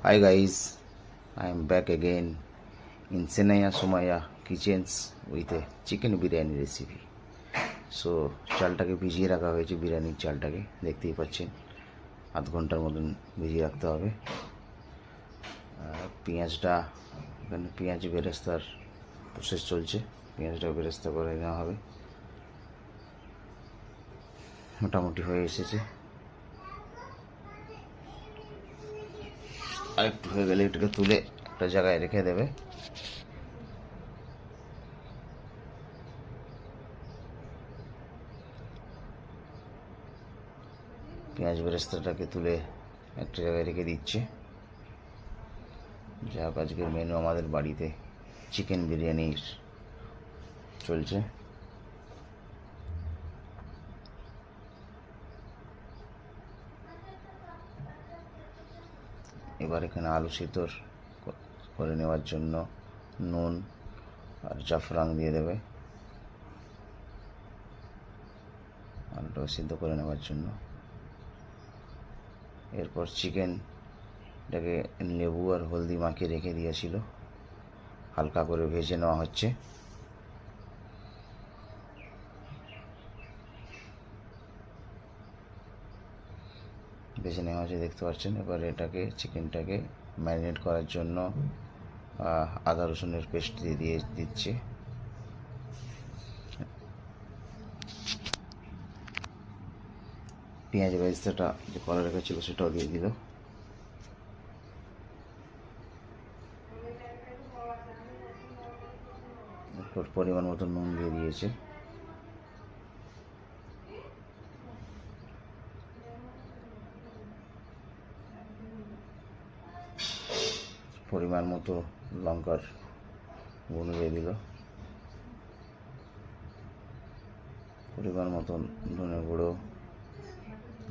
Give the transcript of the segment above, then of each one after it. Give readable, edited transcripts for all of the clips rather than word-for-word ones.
Hi guys, I am back again in Senaya Sumaya Kitchens with a chicken biryani recipe. So চালটাকে ভিজিয়ে রাখা হয়েছে, বিরিয়ানির চালটাকে দেখতেই পাচ্ছেন আধ ঘন্টার মতন ভিজিয়ে রাখতে হবে। পেঁয়াজটা এখানে পেঁয়াজ বেরেস্তার প্রসেস চলছে, পেঁয়াজটা বেরেস্তা করে নেওয়া হবে। মোটামুটি হয়ে এসেছে, আর একটু হয়ে গেলে এটাকে তুলে একটা জায়গায় রেখে দেবে। পেঁয়াজ বেরেস্তাটাকে তুলে একটা জায়গায় রেখে দিচ্ছে। যাক, আজকের মেনু আমাদের বাড়িতে চিকেন বিরিয়ানির চলছে। এবার এখানে আলু সিদ্ধ করে নেওয়ার জন্য নুন আর জাফরান দিয়ে দেবে, আলুটাকে সিদ্ধ করে নেওয়ার জন্য। এরপর চিকেনটাকে লেবু আর হলদি মাখিয়ে রেখে দিয়েছিল, হালকা করে ভেজে নেওয়া হচ্ছে। ভেজে নেওয়া হচ্ছে দেখতে পাচ্ছেন। এবার এটাকে চিকেনটাকে ম্যারিনেট করার জন্য আদা রসুনের পেস্ট দিয়ে দিচ্ছে। পেঁয়াজ বেরেস্তাটা যে করা রেখেছিল সেটাও দিয়ে দিল। এরপর পরিমাণ মতো নুন দিয়ে দিয়েছে। পরিমাণ মতো লঙ্কার গুঁড়ো দিয়ে দিল, পরিমাণ মতো ধনে গুঁড়ো,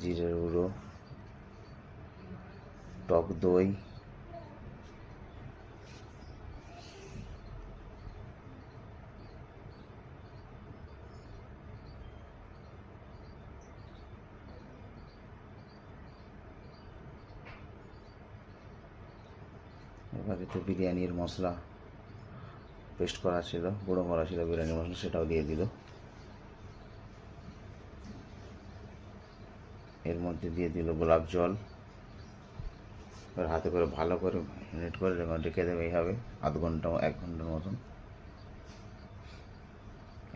জিরের গুঁড়ো, টক দই, এবারে তো বিরিয়ানির মশলা পেস্ট করা ছিল, গুঁড়ো করা ছিল বিরিয়ানির মশলা, সেটাও দিয়ে দিল। এর মধ্যে দিয়ে দিল গোলাপ জল। এবার হাতে করে ভালো করে ম্যারিনেট করে রেখে দেবে এইভাবে আধ ঘন্টা 1 ঘন্টার মতন।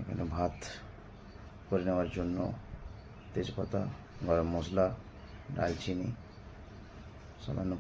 এখানে ভাত করে নেওয়ার জন্য তেজপাতা, গরম মশলা, দারচিনি, সামান্য